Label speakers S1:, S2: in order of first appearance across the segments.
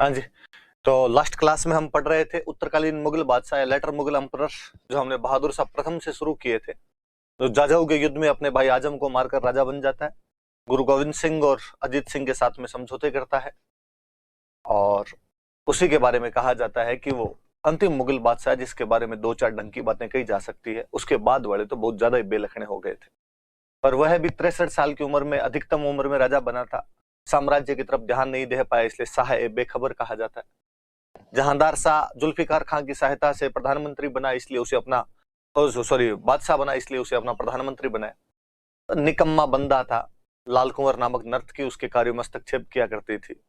S1: हाँ जी। तो last class में हम पढ़ रहे थे उत्तरकालीन मुगल बादशाह या लेटर मुगल अम्परर, जो हमने बहादुर शाह प्रथम से शुरू किए थे। तो जाजऊ के युद्ध में अपने भाई आजम को मारकर राजा बन जाता है, गुरु गोविंद सिंह और अजीत सिंह के साथ में समझौते करता है, और उसी के बारे में कहा जाता है कि वो अंतिम मुगल बादशाह जिसके बारे में दो चार ढंग की बातें कही जा सकती है। उसके बाद वाले तो बहुत ज्यादा ही बेलखने हो गए थे, पर वह भी 63 साल की उम्र में, अधिकतम उम्र में राजा बना था। साम्राज्य की तरफ ध्यान नहीं दे पाया, इसलिए शाह ए बेखबर कहा जाता है। जहांदार शाह जुल्फिकार खान की सहायता से प्रधानमंत्री बना, इसलिए उसे अपना बादशाह बना, इसलिए उसे अपना प्रधानमंत्री बनाया। निकम्मा बंदा था, लाल कुंवर नामक नर्तकी उसके कार्यों में हस्तक्षेप किया करती थी,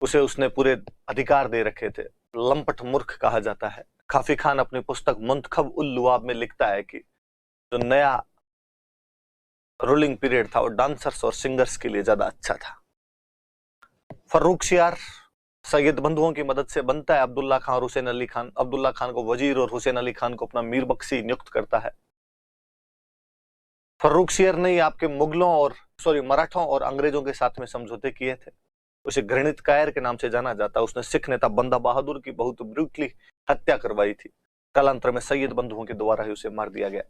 S1: उसे उसने पूरे अधिकार दे रखे थे। लंपट मूर्ख कहा जाता है। काफी खान अपनी पुस्तक मुंतखब उल लुआब में लिखता है कि जो नया रूलिंग पीरियड था वो डांसर्स और सिंगर्स के लिए ज्यादा अच्छा था। फर्रुखसियार सैयद बंधुओं की मदद से बनता है अब्दुल्ला खान और हुसैन अली खान। अब्दुल्ला खान को वजीर और हुसैन अली खान को अपना मीर बख्शी नियुक्त करता है। फर्रुखसियर ने आपके मराठों और अंग्रेजों के साथ में समझौते किए थे। उसे घृणित कायर के नाम से जाना जाता। उसने सिख नेता बंदा बहादुर की बहुत ब्रूटली हत्या करवाई थी। कालांतर में सैयद बंधुओं के द्वारा ही उसे मार दिया गया।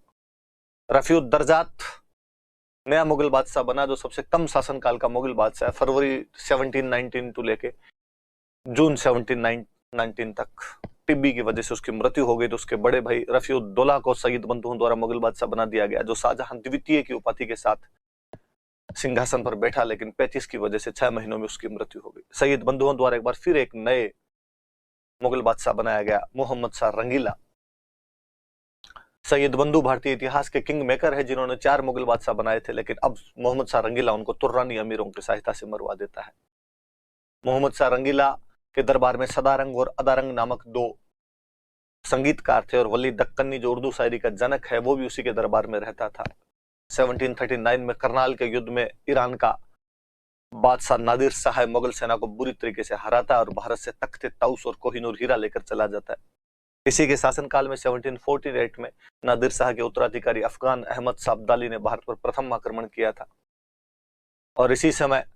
S1: रफीउद्दर्जात नया मुगल बादशाह बना, जो सबसे कम शासनकाल का मुगल बादशाह है। फरवरी 1719 टू लेके जून 1719 तक टिब्बी की वजह से उसकी मृत्यु हो गई। तो उसके बड़े भाई रफीउद्दौला को सैयद बंधुओं द्वारा मुगल बादशाह बना दिया गया, जो शाहजहां द्वितीय की उपाधि के साथ सिंहासन पर बैठा, लेकिन 35 की वजह से 6 महीनों में उसकी मृत्यु हो गई। सैयद बंधुओं द्वारा एक बार फिर एक नए मुगल बादशाह बनाया गया, मोहम्मद शाह रंगीला। सैयद बंधु भारतीय इतिहास के किंग मेकर है, जिन्होंने 4 मुगल बादशाह बनाए थे, लेकिन अब मोहम्मद शाह रंगीला उनको तुर्रानी अमीरों की सहायता से मरवा देता है। मोहम्मद शाह रंगीला के दरबार में सदारंग और अदारंग नामक 2 संगीतकार थे, और वली दक्कनी जो उर्दू शायरी का जनक है वो भी उसी के दरबार में रहता था। 1739 में करनाल के युद्ध में ईरान का बादशाह नादिर शाह मुगल सेना को बुरी तरीके से हराता है और भारत से तख्ते ताउस और कोहिनूर हीरा लेकर चला जाता है। इसी के शासनकाल में 1748 में नादिर शाह के उत्तराधिकारी अफगान अहमद शाह अब्दाली ने भारत पर प्रथम आक्रमण किया था, और इसी समय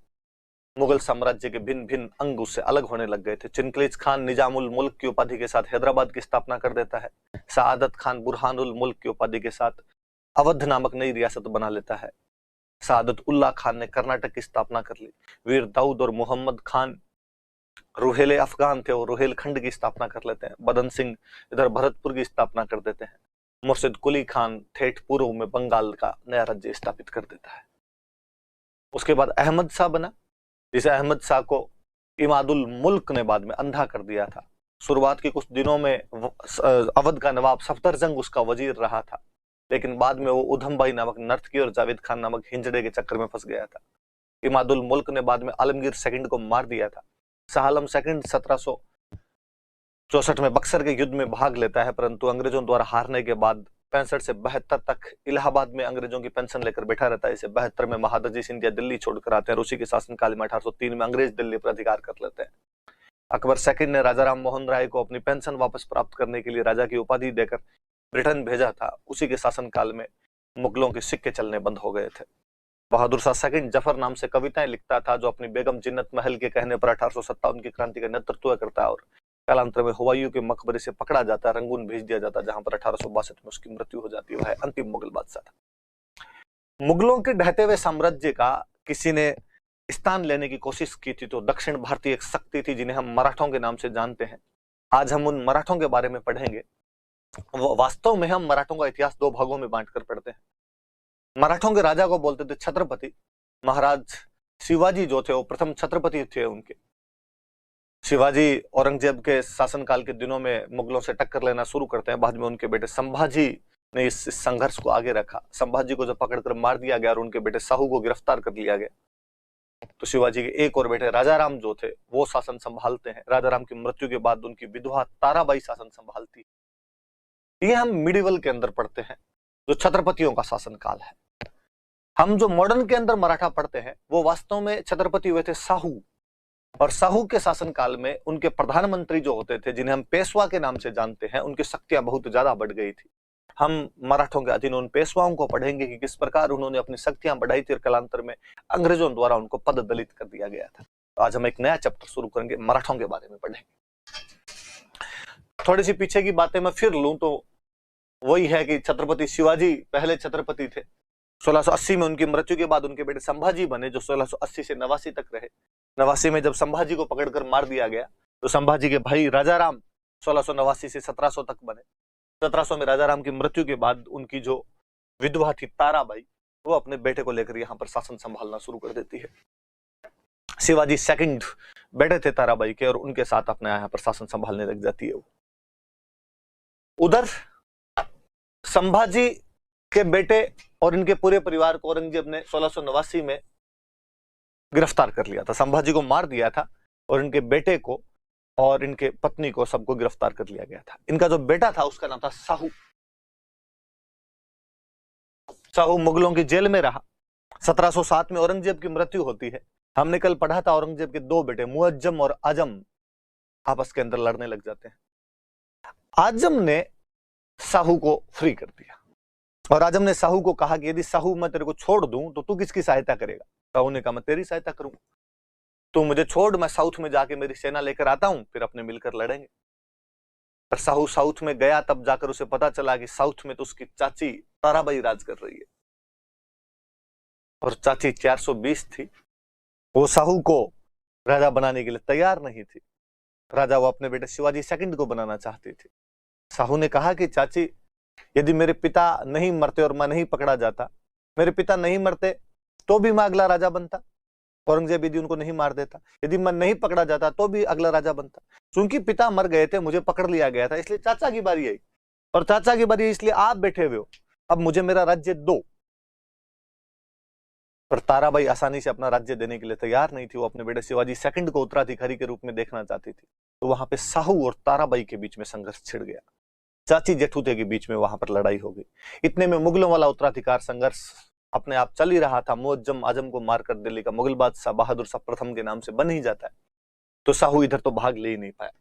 S1: मुगल साम्राज्य के भिन्न भिन्न अंग उससे अलग होने लग गए थे। चिनकलीज खान निजामुल मुल्क की उपाधि के साथ हैदराबाद की स्थापना कर देता है। सआदत खान बुरहानुल मुल्क की उपाधि के साथ अवध नामक नई रियासत बना लेता है। सआदत उल्लाह खान ने कर्नाटक की स्थापना कर ली। वीर दाऊद और मोहम्मद खान रुहेले अफगान थे और रुहेलखंड की स्थापना कर लेते हैं। बदन सिंह इधर भरतपुर की स्थापना कर देते हैं। मुर्शिद कुली खान ठेठ पूर्व में बंगाल का नया राज्य स्थापित कर देता है। उसके बाद अहमद शाह बना, जिसे अहमद शाह को इमादुल मुल्क ने बाद में अंधा कर दिया था। शुरुआत के कुछ दिनों में अवध का नवाब सफदरजंग उसका वजीर रहा था, लेकिन बाद में वो उधम भाई नामक नर्तकी और जावेद खान नामक हिंजड़े के चक्कर में फंस गया था। इमादुल मुल्क ने बाद में आलमगीर सेकंड को मार दिया था। शाह आलम सेकंड 1764 में बक्सर के युद्ध में भाग लेता है, परंतु अंग्रेजों द्वारा हारने के बाद 65 से 72 तक इलाहाबाद में अंग्रेजों की पेंशन लेकर बैठा रहता है। इसे 72 में महादजी सिंधिया दिल्ली छोड़कर आते हैं। उसी के शासनकाल में 1803 में अंग्रेज दिल्ली पर अधिकार कर लेते हैं। अकबर सेकंड ने राजा राम मोहन राय को अपनी पेंशन वापस प्राप्त करने के लिए राजा की उपाधि देकर ब्रिटेन भेजा था। उसी के शासनकाल में मुगलों के सिक्के चलने बंद हो गए थे। बहादुर शाह सेकंड जफर नाम से कविताएं लिखता था, जो अपनी बेगम जिन्नत महल के कहने पर 1857 की क्रांति का नेतृत्व करता है, और कालांतर में हुमायूं के मकबरे से पकड़ा जाता है, रंगून भेज दिया जाता है, जहां पर 1862 में उसकी मृत्यु हो जाती है। वह अंतिम मुगल बादशाह था। मुगलों के ढहते हुए साम्राज्य का किसी ने स्थान लेने की कोशिश की थी, तो दक्षिण भारतीय एक शक्ति थी जिन्हें हम मराठों के नाम से जानते हैं। आज हम उन मराठों के बारे में पढ़ेंगे। वास्तव में हम मराठों का इतिहास 2 भागों में बांटकर पढ़ते हैं। मराठों के राजा को बोलते थे छत्रपति। महाराज शिवाजी जो थे वो प्रथम छत्रपति थे उनके। शिवाजी औरंगजेब के शासनकाल के दिनों में मुगलों से टक्कर लेना शुरू करते हैं। बाद में उनके बेटे संभाजी ने इस संघर्ष को आगे रखा। संभाजी को जब पकड़कर मार दिया गया और उनके बेटे साहू को गिरफ्तार कर लिया गया, तो शिवाजी के एक और बेटे राजाराम जो थे वो शासन संभालते हैं। राजाराम की मृत्यु के बाद उनकी विधवा ताराबाई शासन संभालती है। ये हम मिडिवल के अंदर पढ़ते हैं, जो छत्रपतियों का शासनकाल है। हम जो मॉडर्न के अंदर मराठा पढ़ते हैं वो वास्तव में छत्रपति हुए थे साहू, और साहू के शासनकाल में उनके प्रधानमंत्री जो होते थे, जिन्हें हम पेशवा के नाम से जानते हैं, उनकी शक्तियां बहुत ज्यादा बढ़ गई थी। हम मराठों के अधीन उन पेशवाओं को पढ़ेंगे कि किस प्रकार उन्होंने अपनी शक्तियां बढ़ाई थी, और कालांतर में अंग्रेजों द्वारा उनको पद दलित कर दिया गया था। आज हम एक नया चैप्टर शुरू करेंगे, मराठों के बारे में पढ़ेंगे। थोड़ी सी पीछे की बातें मैं फिर लूं तो वही है कि छत्रपति शिवाजी पहले छत्रपति थे। 1680 में उनकी मृत्यु के बाद उनके बेटे संभाजी बने, जो 1680 से 89 तक रहे। 89 में जब संभाजी को पकड़कर मार दिया गया तो संभाजी के भाई राजाराम 1689 से 1700 तक बने। 1700 में राजाराम की मृत्यु के बाद उनकी जो विधवा थी ताराबाई, वो अपने बेटे को लेकर यहाँ पर शासन संभालना शुरू कर देती है। शिवाजी सेकंड बेटे थे ताराबाई के और उनके साथ अपने यहाँ पर शासन संभालने लग जाती है वो। उधर संभाजी के बेटे और इनके पूरे परिवार को औरंगजेब ने 1689 में गिरफ्तार कर लिया था। संभाजी को मार दिया था और इनके बेटे को और इनके पत्नी को सबको गिरफ्तार कर लिया गया था। इनका जो बेटा था उसका नाम था साहू। साहू मुगलों की जेल में रहा। 1707 में औरंगजेब की मृत्यु होती है। हमने कल पढ़ा था औरंगजेब के दो बेटे मुअज्जम और आजम आपस के अंदर लड़ने लग जाते हैं। आजम ने साहू को फ्री कर दिया और आजम ने साहू को कहा कि यदि साहू मैं तेरे को छोड़ दूं तो तू किसकी सहायता करेगा? साहू ने कहा मैं तेरी सहायता करूंगा, तू मुझे छोड़, मैं साउथ में जाके मेरी सेना लेकर आता हूं, फिर अपने मिलकर लड़ेंगे। पर साहू साउथ में गया, तब जाकर उसे पता चला कि साउथ में तो उसकी चाची ताराबाई राज कर रही है और चाची 420 थी। वो साहू को राजा बनाने के लिए तैयार नहीं थी। राजा वो अपने बेटे शिवाजी सेकंड को बनाना चाहती थी। साहू ने कहा कि चाची यदि मेरे पिता नहीं मरते और मैं नहीं पकड़ा जाता, मेरे पिता नहीं मरते तो भी मैं अगला राजा बनता। औरंगजेब यदि उनको नहीं मार देता, यदि मैं नहीं पकड़ा जाता तो भी अगला राजा बनता। क्योंकि पिता मर गए थे, मुझे पकड़ लिया गया था, इसलिए चाचा की बारी आई और चाचा की बारी इसलिए आप बैठे हुए हो, अब मुझे मेरा राज्य दो। पर ताराबाई आसानी से अपना राज्य देने के लिए तैयार नहीं थी। वो अपने बेटे शिवाजी सेकंड को उत्तराधिकारी के रूप में देखना चाहती थी। तो वहां पे साहू और ताराबाई के बीच में संघर्ष छिड़ गया। चाची जेठूते के बीच में वहां पर लड़ाई हो गई। इतने में मुगलों वाला उत्तराधिकार संघर्ष अपने आप चल ही रहा था। मुअज्जम आजम को मारकर दिल्ली का मुगल बादशाह बहादुर शाह प्रथम के नाम से बन ही जाता है। तो साहू इधर तो भाग ले ही नहीं पाया।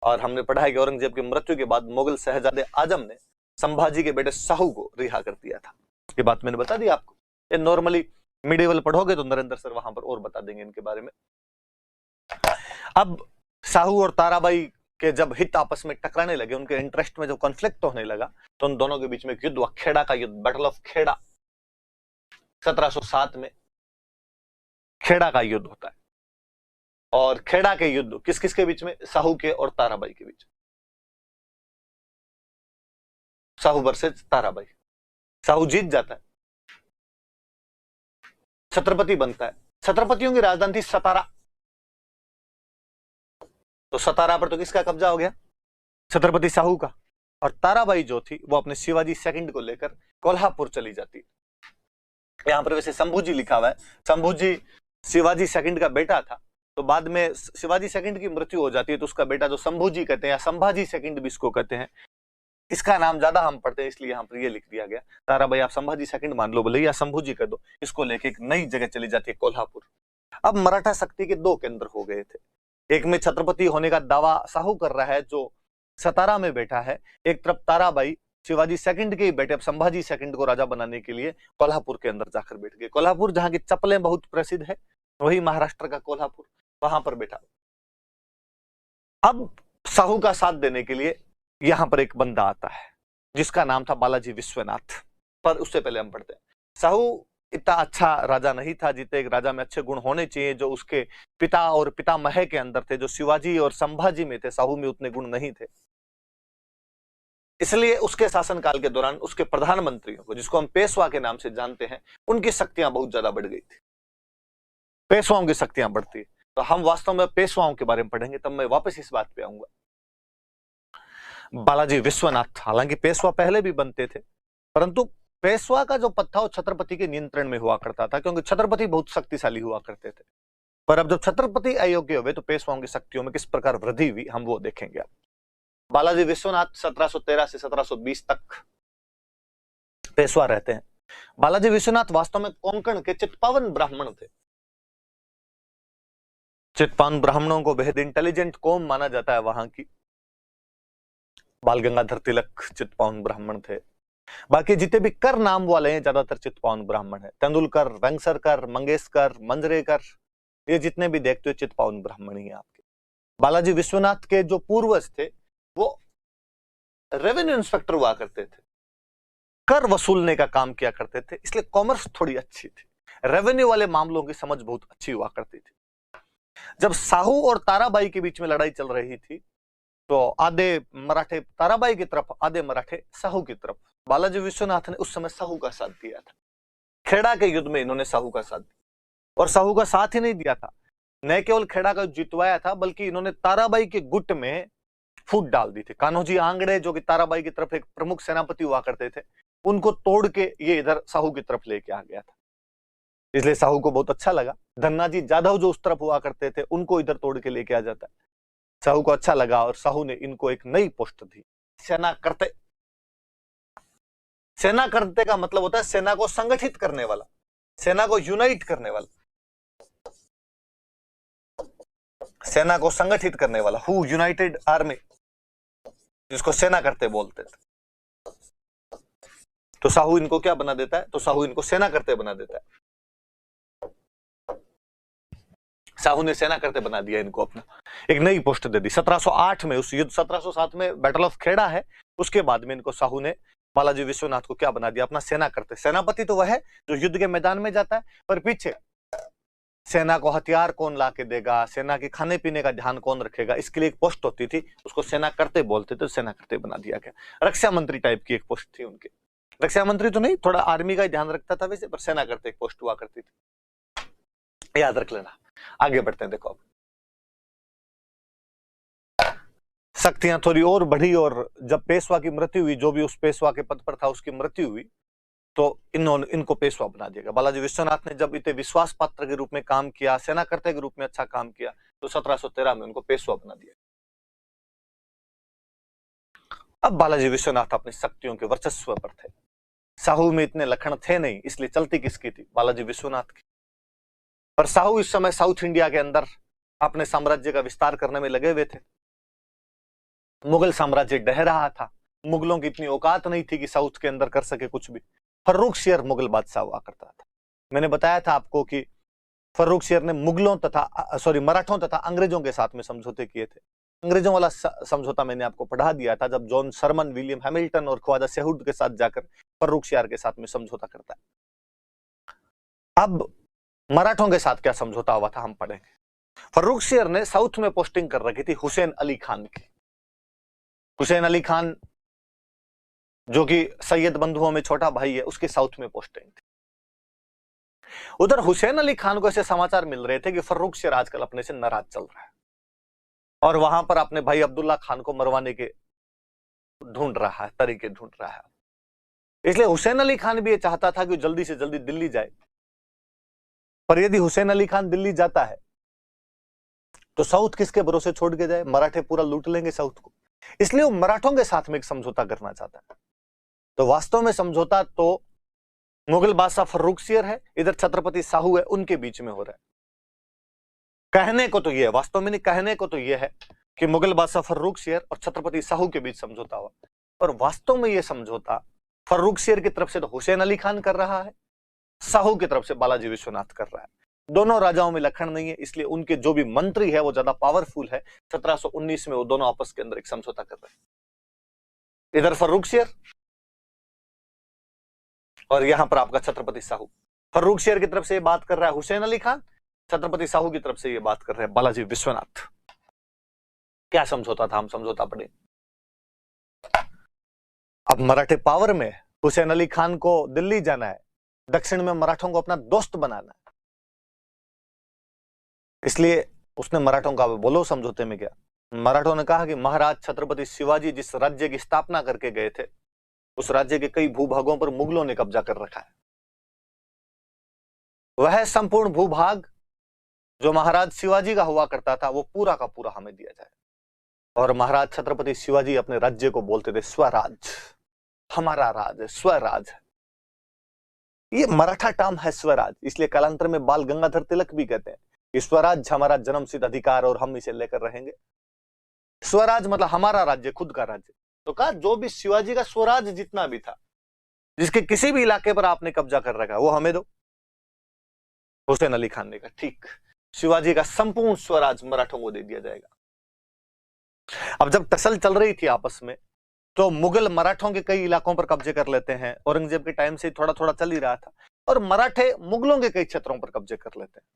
S1: और हमने पढ़ा है कि औरंगजेब की मृत्यु के बाद मुगल शहजादे आजम ने संभाजी के बेटे साहू को रिहा कर दिया था। ये बात मैंने बता दी आपको। ये नॉर्मली मिडिवल पढ़ोगे तो नरेंद्र सर वहां पर और बता देंगे इनके बारे में। अब साहू और ताराबाई के जब हित आपस में टकराने लगे, उनके इंटरेस्ट में जब कॉन्फ्लिक्ट होने लगा, तो उन दोनों के बीच में एक युद्ध हुआ, खेड़ा का युद्ध, बैटल ऑफ खेड़ा। 1707 में खेड़ा का युद्ध होता है। और खेड़ा के युद्ध किस किस के बीच में? साहू के और ताराबाई के बीच। साहू वर्सेस ताराबाई। साहू जीत जाता है, छत्रपति बनता है। छत्रपतियों की राजधानी थी सतारा। तो सतारा पर तो किसका कब्जा हो गया? छत्रपति साहू का। और ताराबाई जो थी वो अपने शिवाजी सेकंड को लेकर कोल्हापुर चली जाती है। यहां पर वैसे शंभूजी लिखा हुआ है। शंभूजी शिवाजी सेकंड का बेटा था। तो बाद में शिवाजी सेकंड की मृत्यु हो जाती है तो उसका बेटा जो शंभूजी कहते हैं या संभाजी सेकंड भी इसको कहते हैं, इसका नाम ज्यादा हम पढ़ते हैं इसलिए यहां पर ये लिख दिया गया। ताराबाई आप संभाजी सेकंड मान लो बोले या शंभूजी कह दो। इसको लेके एक नई जगह चली जाती है, कोल्हापुर। अब मराठा शक्ति के दो केंद्र हो गए थे। एक में छत्रपति होने का दावा साहू कर रहा है जो सतारा में बैठा है। एक तरफ ताराबाई शिवाजी सेकंड के बेटे संभाजी सेकंड को राजा बनाने के लिए कोल्हापुर के अंदर जाकर बैठ गए। कोल्हापुर जहां की चप्पलें बहुत प्रसिद्ध है, वही महाराष्ट्र का कोल्हापुर, वहां पर बैठा। अब साहू का साथ देने के लिए यहां पर एक बंदा आता है जिसका नाम था बालाजी विश्वनाथ। पर उससे पहले हम पढ़ते हैं, साहू इतना अच्छा राजा नहीं था। जितने एक राजा में अच्छे गुण होने चाहिए जो उसके पिता और पितामह के अंदर थे, जो शिवाजी और संभाजी में थे, साहू में उतने गुण नहीं थे। इसलिए उसके शासनकाल के दौरान उसके प्रधानमंत्रियों को, जिसको हम पेशवा के नाम से जानते हैं, उनकी शक्तियां बहुत ज्यादा बढ़ गई थी। पेशवाओं की शक्तियां बढ़ती है। तो हम वास्तव में पेशवाओं के बारे में पढ़ेंगे, तब मैं वापस इस बात पे आऊंगा। बालाजी विश्वनाथ, हालांकि पेशवा पहले भी बनते थे, परंतु पेशवा का जो पद था वो छत्रपति के नियंत्रण में हुआ करता था, क्योंकि छत्रपति बहुत शक्तिशाली हुआ करते थे। पर अब जब छत्रपति अयोग्य हुए तो पेशवाओं की शक्तियों में किस प्रकार वृद्धि हुई, हम वो देखेंगे। बालाजी विश्वनाथ 1713 से 1720 तक पेशवा रहते हैं। बालाजी विश्वनाथ वास्तव में कोंकण के चित्पावन ब्राह्मण थे। चित्पावन ब्राह्मणों को बेहद इंटेलिजेंट कौम माना जाता है वहां की। बाल गंगाधर तिलक चित्पावन ब्राह्मण थे। बाकी जितने भी कर नाम वाले हैं ज्यादातर चित्पावन ब्राह्मण है। तेंदुलकर, वेंगसरकर, मंगेशकर, मंजरेकर, ये जितने भी देखते हो चित्पावन ब्राह्मण ही है आपके। बालाजी विश्वनाथ के जो पूर्वज थे वो रेवेन्यू इंस्पेक्टर हुआ करते थे, कर वसूलने का काम किया करते थे, इसलिए कॉमर्स थोड़ी अच्छी थी, रेवेन्यू वाले मामलों की समझ बहुत अच्छी हुआ करती थी। जब साहू और ताराबाई के बीच में लड़ाई चल रही थी तो आधे मराठे ताराबाई की तरफ, आधे मराठे साहू की तरफ। बालाजी विश्वनाथ ने उस समय साहू का साथ दिया था। खेड़ा के युद्ध में इन्होंने साहू का साथ दिया, और साहू का साथ ही नहीं दिया था, न केवल खेड़ा का जितवाया था बल्कि इन्होंने ताराबाई के गुट में फूट डाल दी थी। कान्होजी आंगड़े जो कि ताराबाई की तरफ एक प्रमुख सेनापति हुआ करते थे, उनको तोड़ के ये इधर साहू की तरफ लेके आ गया था, इसलिए साहू को बहुत अच्छा लगा। धन्नाजी जाधव जो उस तरफ हुआ करते थे उनको इधर तोड़ के लेके आ जाता है, साहू को अच्छा लगा और साहू ने इनको एक नई पोस्ट दी, सेना करते। सेना करते का मतलब होता है सेना को संगठित करने वाला, सेना को यूनाइट करने वाला, सेना को संगठित करने वाला, हु यूनाइटेड आर्मी, जिसको सेना करते बोलते थे। तो साहू इनको क्या बना देता है, तो साहू इनको सेना करते बना देता है। साहू ने सेना करते बना दिया इनको, अपना एक नई पोस्ट दे दी 1708 में। उस युद्ध 1707 में बैटल ऑफ खेड़ा है, उसके बाद में इनको साहू ने बालाजी विश्वनाथ को क्या बना दिया, अपना सेना करते। सेनापति तो वह है जो युद्ध के मैदान में जाता है, पर पीछे सेना को हथियार कौन ला के देगा, सेना के खाने पीने का ध्यान कौन रखेगा, इसके लिए एक पोस्ट होती थी, उसको सेना करते बोलते थे, सेना करते बना दिया गया। रक्षा मंत्री टाइप की एक पोस्ट थी उनकी, रक्षा मंत्री तो नहीं, थोड़ा आर्मी का ध्यान रखता था वैसे, पर सेना करते एक पोस्ट हुआ करती थी, याद रख लेना। आगे बढ़ते हैं, देखो अब शक्तियां थोड़ी और बढ़ी, और जब पेशवा की मृत्यु हुई, जो भी उस पेशवा के पद पर था उसकी मृत्यु हुई, तो इनको पेशवा बना दिया गया। बालाजी विश्वनाथ ने जब इतने विश्वास पात्र के रूप में काम किया, सेना करते के रूप में अच्छा काम किया, तो 1713 में उनको पेशवा बना दिया। अब बालाजी विश्वनाथ अपनी शक्तियों के वर्चस्व पर थे, साहू में इतने लक्षण थे नहीं, इसलिए चलती किसकी थी, बालाजी विश्वनाथ की। पर साहू इस समय साउथ इंडिया के अंदर अपने साम्राज्य का विस्तार करने में लगे हुए थे। मुगल साम्राज्य ढह रहा था, मुगलों की इतनी औकात नहीं थी कि साउथ के अंदर कर सके कुछ भी। फर्रुखशियर मुगल बादशाह हुआ करता था। मैंने बताया था आपको कि फर्रुखशियर ने मराठों तथा अंग्रेजों के साथ में समझौते किए थे। अंग्रेजों वाला समझौता मैंने आपको पढ़ा दिया था, जब जॉन शर्मन, विलियम हैमिल्टन और ख्वाजा सेहूड के साथ जाकर फर्रुखशियर के साथ में समझौता करता है। अब मराठों के साथ क्या समझौता हुआ था हम पढ़ेंगे। फर्रुखशियर ने साउथ में पोस्टिंग कर रखी थी हुसैन अली खान की। हुसैन अली खान जो कि सैयद बंधुओं में छोटा भाई है, उसके साउथ में पोस्टिंग थी। उधर हुसैन अली खान को ऐसे समाचार मिल रहे थे कि फर्रुखशियर आजकल अपने से नाराज चल रहा है और वहां पर अपने भाई अब्दुल्ला खान को मरवाने के ढूंढ रहा है, तरीके ढूंढ रहा है। इसलिए हुसैन अली खान भी ये चाहता था कि जल्दी से जल्दी दिल्ली जाए, पर यदि हुसैन अली खान दिल्ली जाता है तो साउथ किसके भरोसे छोड़ के जाए, मराठे पूरा लूट लेंगे साउथ को। इसलिए वो मराठों के साथ में एक समझौता करना चाहता है। तो वास्तव में समझौता तो मुगल बादशाह फर्रुखशियर है, इधर छत्रपति साहू है, उनके बीच में हो रहा है। कहने को तो यह है, वास्तव में नहीं, कहने को तो यह है कि मुगल बादशाह फर्रुखशियर और छत्रपति साहू के बीच समझौता हुआ, पर वास्तव में यह समझौता फर्रुखशियर की तरफ से तो हुसैन अली खान कर रहा है, साहू की तरफ से बालाजी विश्वनाथ कर रहा है। दोनों राजाओं में लक्षण नहीं है, इसलिए उनके जो भी मंत्री है वो ज्यादा पावरफुल है। 1719 में वो दोनों आपस के अंदर एक समझौता कर रहे हैं, इधर फर्रुखशियर और यहां पर आपका छत्रपति साहू। फर्रुखशियर की तरफ से ये बात कर रहा है हुसैन अली खान, छत्रपति साहू की तरफ से ये बात कर रहे हैं बालाजी विश्वनाथ। क्या समझौता था, हम समझौता पढ़े। अब मराठे पावर में, हुसैन अली खान को दिल्ली जाना है, दक्षिण में मराठों को अपना दोस्त बनाना है, इसलिए उसने मराठों का बोलो समझौते में क्या। मराठों ने कहा कि महाराज छत्रपति शिवाजी जिस राज्य की स्थापना करके गए थे, उस राज्य के कई भूभागों पर मुगलों ने कब्जा कर रखा है। वह संपूर्ण भूभाग जो महाराज शिवाजी का हुआ करता था वो पूरा का पूरा हमें दिया जाए। और महाराज छत्रपति शिवाजी अपने राज्य को बोलते थे स्वराज, हमारा राज है, स्वराज है। ये मराठा टर्म है स्वराज, इसलिए कालांतर में बाल गंगाधर तिलक भी कहते हैं कि स्वराज हमारा जन्मसिद्ध अधिकार और हम इसे लेकर रहेंगे। स्वराज मतलब हमारा राज्य, खुद का राज्य। तो कहा जो भी शिवाजी का स्वराज जितना भी था, जिसके किसी भी इलाके पर आपने कब्जा कर रखा वो हमें दो। हुसैन अली खान ने कहा ठीक। शिवाजी का संपूर्ण स्वराज मराठों को दे दिया जाएगा। अब जब टसल चल रही थी आपस में, तो मुगल मराठों के कई इलाकों पर कब्जे कर लेते हैं। औरंगजेब के टाइम से थोड़ा थोड़ा चल ही रहा था, और मराठे मुगलों के कई क्षेत्रों पर कब्जे कर लेते हैं।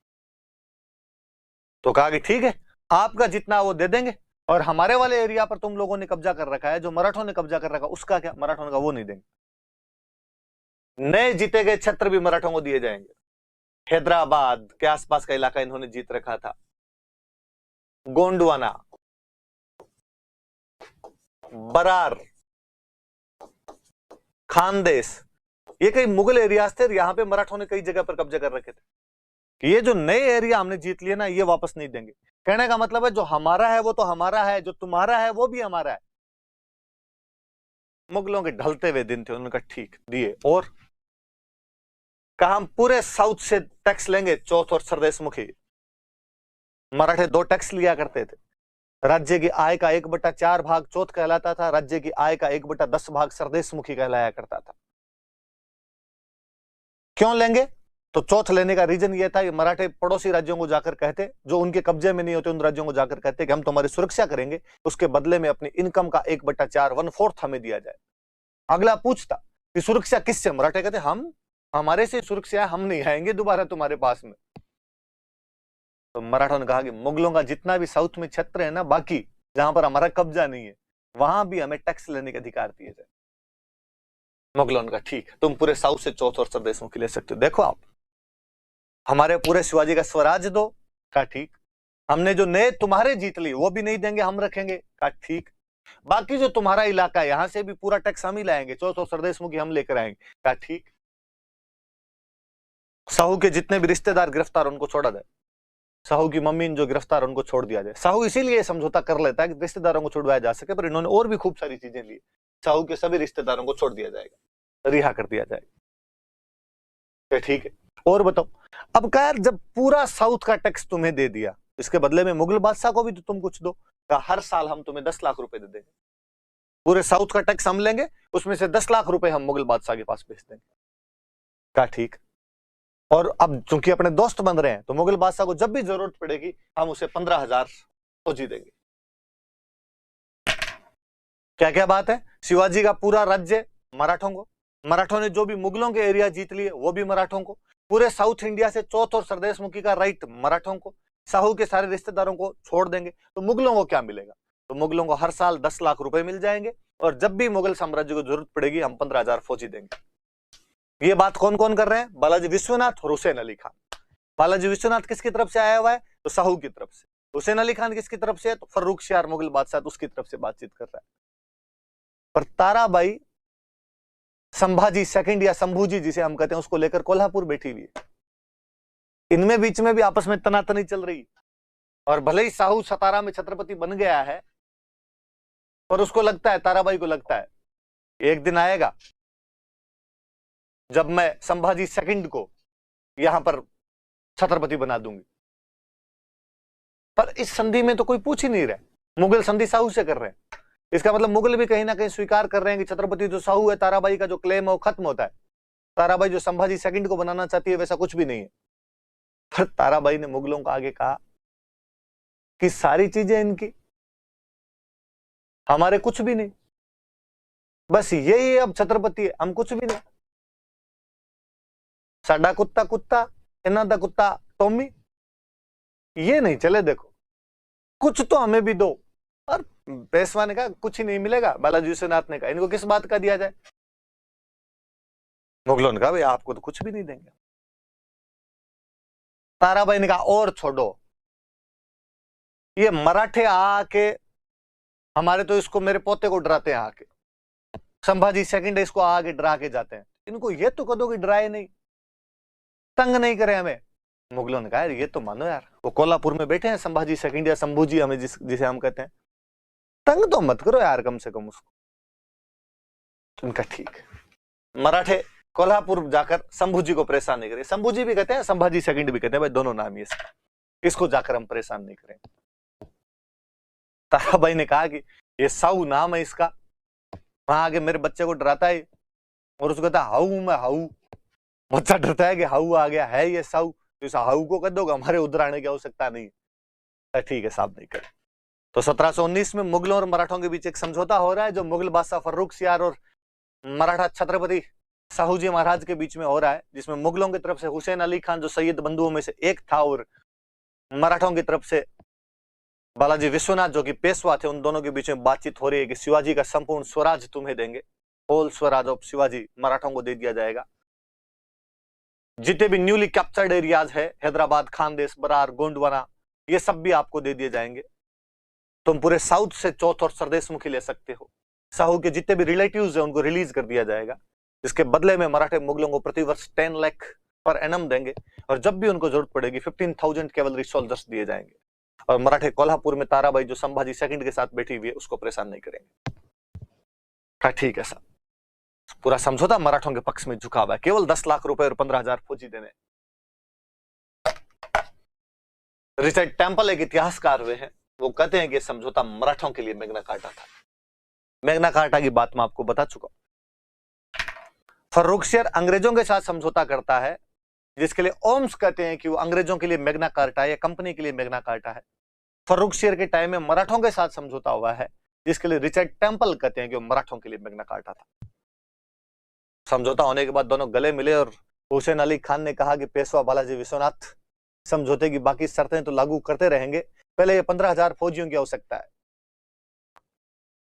S1: तो कहा कि ठीक है, आपका जितना वो दे देंगे, और हमारे वाले एरिया पर तुम लोगों ने कब्जा कर रखा है, जो मराठों ने कब्जा कर रखा उसका क्या? मराठों ने कहा वो नहीं देंगे। नए जीते गए क्षेत्र भी मराठों को दिए जाएंगे। हैदराबाद के आसपास का इलाका इन्होंने जीत रखा था, गोंडवाना, बरार, खानदेश, ये कई मुगल एरियाज थे। यहां पे मराठों ने कई जगह पर कब्जा कर रखे थे कि ये जो नए एरिया हमने जीत लिए ना, ये वापस नहीं देंगे। कहने का मतलब है जो हमारा है वो तो हमारा है, जो तुम्हारा है वो भी हमारा है। मुगलों के ढलते हुए दिन थे, उन्होंने कहा ठीक, दिए। और कहा हम पूरे साउथ से टैक्स लेंगे, चौथ और सरदेश मुखी। मराठे 2 टैक्स लिया करते थे। राज्य की आय का 1/4 भाग चौथ कहलाता था, राज्य की आय का 1/10 भाग सरदेश मुखी कहलाया करता था। क्यों लेंगे? तो चौथ लेने का रीजन यह था कि मराठे पड़ोसी राज्यों को जाकर कहते, जो उनके कब्जे में नहीं होते उन राज्यों को जाकर कहते कि हम तुम्हारी सुरक्षा करेंगे, उसके बदले में अपनी इनकम का 1/4 1/4 हमें दिया जाए। अगला पूछता कि सुरक्षा किससे? मराठे कहते हम, हमारे से सुरक्षा है, हम नहीं आएंगे दोबारा तुम्हारे पास में। तो मराठों ने कहा कि मुगलों का जितना भी साउथ में क्षेत्र है ना, बाकी जहां पर हमारा कब्जा नहीं है, वहां भी हमें टैक्स लेने के अधिकार दिए जाए। मुगलों ने कहा ठीक, तुम पूरे साउथ से चौथ और सरदेश मुखी ले सकते हो। देखो आप, हमारे पूरे शिवाजी का स्वराज दो। कहा ठीक। हमने जो नए तुम्हारे जीत लिए वो भी नहीं देंगे, हम रखेंगे। कहा ठीक। बाकी जो तुम्हारा इलाका है, यहां से भी पूरा टैक्स हम ही लाएंगे, चौथ और सरदेश मुखी हम लेकर आएंगे। कहा ठीक। साहू के जितने भी रिश्तेदार गिरफ्तार, उनको छोड़ा जाए। साहू की मम्मी जो गिरफ्तार, उनको छोड़ दिया जाए। साहू इसीलिए समझौता कर लेता है कि रिश्तेदारों को छुड़वाया जा सके, पर इन्होंने और भी खूब सारी चीजें ली। साहू के सभी रिश्तेदारों को छोड़ दिया जाएगा, रिहा कर दिया जाएगा। ठीक है, और बताओ। अब क्या यार, जब पूरा साउथ का टैक्स तुम्हें दे दिया, इसके बदले में मुगल बादशाह को भी तो तुम कुछ दो। हर साल हम तुम्हें 10 लाख रुपए दे देंगे, पूरे साउथ का टैक्स हम लेंगे, उसमें से 10 लाख रुपए हम मुगल बादशाह के पास भेज देंगे। कहा ठीक। और अब चूंकि अपने दोस्त बन रहे हैं, तो मुगल बादशाह को जब भी जरूरत पड़ेगी हम उसे 15,000 फौजी देंगे। क्या क्या बात है? शिवाजी का पूरा राज्य मराठों को, मराठों ने जो भी मुगलों के एरिया जीत लिए वो भी मराठों को, पूरे साउथ इंडिया से चौथ और सरदेश मुखी का राइट मराठों को, साहू के सारे रिश्तेदारों को छोड़ देंगे। तो मुगलों को क्या मिलेगा? तो मुगलों को हर साल 10 लाख रुपए मिल जाएंगे, और जब भी मुगल साम्राज्य को जरूरत पड़ेगी हम 15,000 फौजी देंगे। ये बात कौन कौन कर रहे हैं? बालाजी विश्वनाथ और हुसैन अली खान। बालाजी विश्वनाथ किसकी तरफ से आया हुआ है? तो साहू की तरफ से। हुसैन अली खान किसकी तरफ से है? तो फर्रुखशियार मुगल बादशाह, उसकी तरफ से बातचीत कर रहा है। पर ताराबाई संभाजी सेकंड या शंभूजी जिसे हम कहते हैं, उसको लेकर कोल्हापुर बैठी हुई है। इनमें बीच में भी आपस में तनातनी चल रही है। और भले ही साहू सतारा में छत्रपति बन गया है, पर उसको लगता है, ताराबाई को लगता है, एक दिन आएगा जब मैं संभाजी सेकंड को यहां पर छत्रपति बना दूंगी। पर इस संधि में तो कोई पूछ ही नहीं रहा, मुगल संधि साहू से कर रहे हैं। इसका मतलब मुगल भी कहीं ना कहीं स्वीकार कर रहे हैं कि छत्रपति जो साहू है, ताराबाई का जो क्लेम है वो खत्म होता है। ताराबाई जो संभाजी सेकंड को बनाना चाहती है, वैसा कुछ भी नहीं है। पर ताराबाई ने मुगलों को आगे कहा कि सारी चीजें इनकी, हमारे कुछ भी नहीं, बस यही अब छत्रपति है, हम कुछ भी नहीं। साडा कुत्ता कुत्ता, इन्ना दा कुत्ता टॉमी, ये नहीं चले। देखो, कुछ तो हमें भी दो। और पेशवा ने कहा कुछ ही नहीं मिलेगा। बालाजी विश्वनाथ ने कहा इनको किस बात का दिया जाए? मुगलों ने कहा भाई आपको तो कुछ भी नहीं देंगे। ताराबाई ने कहा और छोड़ो, ये मराठे आके हमारे तो इसको, मेरे पोते को डराते हैं आके, संभाजी सेकंड इसको आगे डरा के जाते हैं, इनको ये तो कदो कि डराए नहीं, तंग नहीं करे हमें। मुगलों ने कहा ये तो मानो यार, वो कोल्हापुर में बैठे हैं संभाजी सेकंड या शंभूजी हमें जिसे हम कहते हैं, तंग तो मत करो यार कम से कम उसको। उनका ठीक है। मराठे कोल्हापुर जाकर शंभूजी को परेशान नहीं करे। शंभूजी भी कहते हैं, संभाजी सेकंड भी कहते हैं, भाई दोनों नाम ही इसको जाकर हम परेशान नहीं करें। ताराबाई ने कहा कि ये साहू नाम है इसका, वहां आगे मेरे बच्चे को डराता है, और उसको कहता हाउ मैं हाउ, बच्चा डरता है कि हाउ आ गया है ये साहू, तो इस हाउ को कर दोगे, हमारे उधर आने की आवश्यकता नहीं। ठीक है साहब, नहीं कर। तो 1719 में मुगलों और मराठों के बीच एक समझौता हो रहा है, जो मुगल बादशाह फर्रुखसियार और मराठा छत्रपति शाहूजी महाराज के बीच में हो रहा है, जिसमें मुगलों की तरफ से हुसैन अली खान जो सैयद बंधुओं में से एक था, और मराठों की तरफ से बालाजी विश्वनाथ जो कि पेशवा थे, उन दोनों के बीच में बातचीत हो रही है कि शिवाजी का संपूर्ण स्वराज तुम्हें देंगे, होल स्वराज ऑफ शिवाजी मराठों को दे दिया जाएगा। जितने भी न्यूली कैप्चर्ड एरियाज है, हैदराबाद, खानदेश, बरार, गोंडवाना, ये सब भी आपको दे दिए जाएंगे। तुम पूरे साउथ से चौथ और सरदेशमुखी ले सकते हो। साहू के जितने भी रिलेटिव्स हैं उनको रिलीज कर दिया जाएगा, जिसके बदले में मराठे मुगलों को प्रतिवर्ष 10 लाख पर एनम देंगे, और जब भी उनको जरूरत पड़ेगी 15,000 कैवलरी सोल्जर्स दिए जाएंगे। और मराठे कोल्हापुर में ताराबाई जो संभाजी सेकंड के साथ बैठी हुई है उसको परेशान नहीं करेंगे। ठीक है साहब, पूरा समझौता मराठों के पक्ष में झुका हुआ है, केवल 10 लाख रुपए और 15,000 फौजी देने। रिचर्ड टेम्पल एक इतिहासकार हुए हैं, वो कहते हैं कि समझौता मराठों के लिए मैग्ना कार्टा था। मैग्ना कार्टा की बात मैं आपको बता चुका। फर्रुखसियर अंग्रेजों के साथ समझौता करता है, जिसके लिए ओम्स कहते हैं कि वो अंग्रेजों के लिए मैग्ना कार्टा है या कंपनी के लिए मैग्ना कार्टा है। फर्रुखसियर के टाइम में मराठों के साथ समझौता हुआ है, जिसके लिए रिचर्ड टेम्पल कहते हैं कि वो मराठों के लिए मैग्ना कार्टा था। समझौता होने के बाद दोनों गले मिले और हुसैन अली खान ने कहा कि पेशवा बालाजी विश्वनाथ समझौते की बाकी शर्तें तो लागू करते रहेंगे, पहले ये 15,000 फौजियों की आवश्यकता है।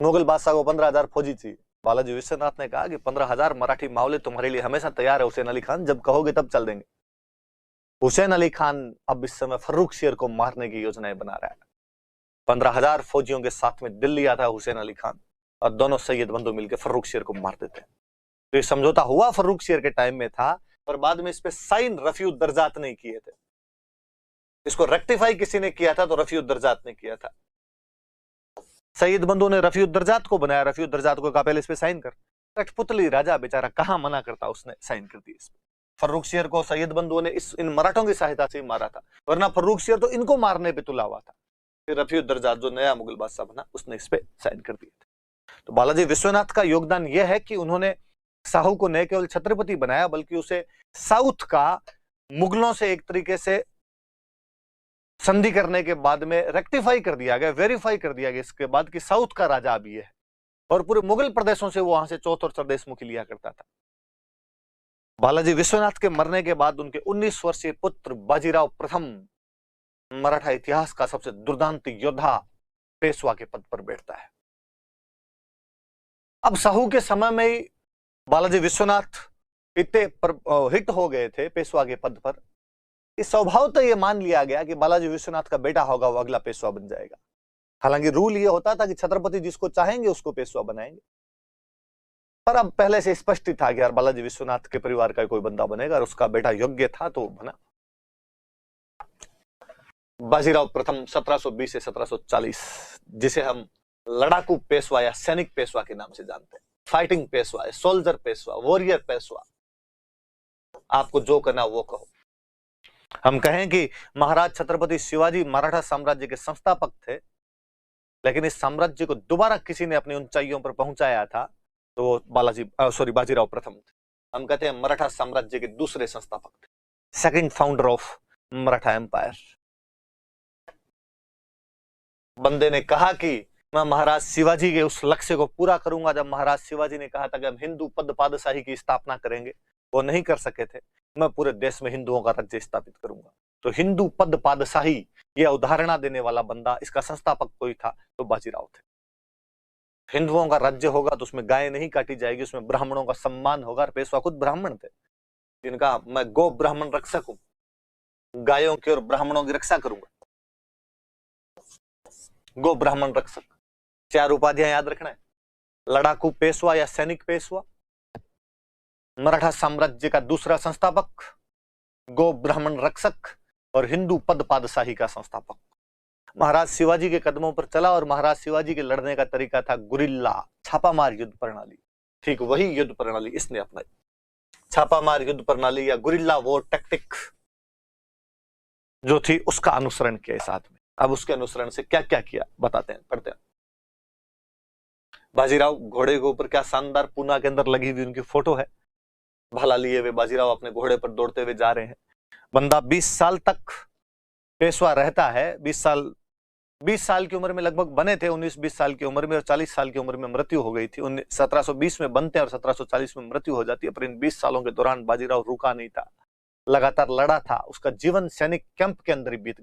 S1: मुगल बादशाह को 15,000 फौजी चाहिए। बालाजी विश्वनाथ ने कहा कि 15,000 मराठी मावले तुम्हारे लिए हमेशा तैयार है हुसैन अली खान, जब कहोगे तब चल देंगे। हुसैन अली खान अब इस समय फर्रुखसियर को मारने की योजनाएं बना रहा है। 15,000 फौजियों के साथ में दिल्ली आता है हुसैन अली खान, और दोनों सैयद बंधु मिलकर फर्रुखसियर को मार देते हैं। तो ये समझौता हुआ फर्रुखसियर के टाइम में था, और बाद में इस पे साइन रफी उद दर्जात नहीं किए थे। इसको रेक्टिफाई किसी ने किया था, तो रफी उद दर्जात ने किया था। सैयद बंधु ने रफी उद दर्जात को बनाया, रफी उद दर्जात को कहा पहले इस पे साइन कर। कठपुतली राजा बेचारा कहां मना करता, उसने साइन कर दिया इस पे। फर्रुखसियर को सैयद बंधुओं ने इन मराठों की सहायता से ही मारा था, वरना फर्रुखसियर तो इनको मारने पे तुला हुआ था। फिर रफी उद दर्जात जो नया मुगल बादशाह बना, उसने इस पे साइन कर दिया था। तो बालाजी विश्वनाथ का योगदान यह है कि उन्होंने साहू को न केवल छत्रपति बनाया, बल्कि उसे साउथ का मुगलों से एक तरीके से संधि करने के बाद में रेक्टिफाई कर दिया गया, वेरीफाई कर दिया गया इसके बाद कि साउथ का राजा अभी है, और पूरे मुगल प्रदेशों से वो वहां से चौथ और सरदेशमुखी लिया करता था। बालाजी विश्वनाथ के मरने के बाद उनके 19 वर्षीय पुत्र बाजीराव प्रथम मराठा इतिहास का सबसे दुर्दांत योद्धा पेशवा के पद पर बैठता है। अब साहू के समय में ही बालाजी विश्वनाथ इतने हिट हो गए थे पेशवा के पद पर, इस स्वभावतः यह मान लिया गया कि बालाजी विश्वनाथ का बेटा होगा वो अगला पेशवा बन जाएगा। हालांकि रूल ये होता था कि छत्रपति जिसको चाहेंगे उसको पेशवा बनाएंगे, पर अब पहले से स्पष्ट ही था कि यार बालाजी विश्वनाथ के परिवार का कोई बंदा बनेगा, और उसका बेटा योग्य था तो बना। बाजीराव प्रथम 1720 से 1740, जिसे हम लड़ाकू पेशवा या सैनिक पेशवा के नाम से जानते हैं, fighting Peshwa, soldier Peshwa, warrior Peshwa, आपको जो करना वो कहो। हम कहें कि महाराज छत्रपति शिवाजी मराठा साम्राज्य के संस्थापक थे, लेकिन इस साम्राज्य को दोबारा किसी ने अपनी ऊंचाइयों पर पहुंचाया था तो बाजीराव प्रथम थे। हम कहते हैं मराठा साम्राज्य के दूसरे संस्थापक थे, second founder of Maratha empire. बंदे ने कहा कि मैं महाराज शिवाजी के उस लक्ष्य को पूरा करूंगा। जब महाराज शिवाजी ने कहा था कि हम हिंदू पद पादशाही की स्थापना करेंगे, वो नहीं कर सके थे, मैं पूरे देश में हिंदुओं का राज्य स्थापित करूंगा। तो हिंदू पद पादशाही यह उदाहरणा देने वाला बंदा, इसका संस्थापक कोई था तो बाजीराव थे। हिंदुओं का राज्य होगा तो उसमें गाय नहीं काटी जाएगी, उसमें ब्राह्मणों का सम्मान होगा। पेशवा खुद ब्राह्मण थे, जिनका मैं गो ब्राह्मण रक्षक हूं, गायों की और ब्राह्मणों की रक्षा करूंगा। गो ब्राह्मण रक्षक, 4 उपाधियां याद रखना है। लड़ाकू पेशवा या सैनिक पेशवा, मराठा साम्राज्य का दूसरा संस्थापक, गो ब्राह्मण रक्षक, और हिंदू पद पादशाही का संस्थापक। महाराज शिवाजी के कदमों पर चला, और महाराज शिवाजी के लड़ने का तरीका था गुरिल्ला, छापामार युद्ध प्रणाली। ठीक वही युद्ध प्रणाली इसने अपनाई, छापामार युद्ध प्रणाली या गुरिल्ला वॉर टैक्टिक जो थी उसका अनुसरण किया साथ में। अब उसके अनुसरण से क्या क्या किया बताते हैं, पढ़ते हैं। बाजीराव घोड़े के ऊपर, क्या शानदार पूना के अंदर लगी हुई उनकी फोटो है, भाला लिए हुए बाजीराव अपने घोड़े पर दौड़ते हुए जा रहे हैं। बंदा 20 साल तक पेशवा रहता है। 20 साल की उम्र में लगभग बने थे, 19-20 साल की उम्र में, और 40 साल की उम्र में मृत्यु हो गई थी। 1720 में बनते हैं और 1740 में मृत्यु हो जाती है। पर इन 20 सालों के दौरान बाजीराव रुका नहीं था, लगातार लड़ा था। उसका जीवन सैनिक कैंप के अंदर ही बीत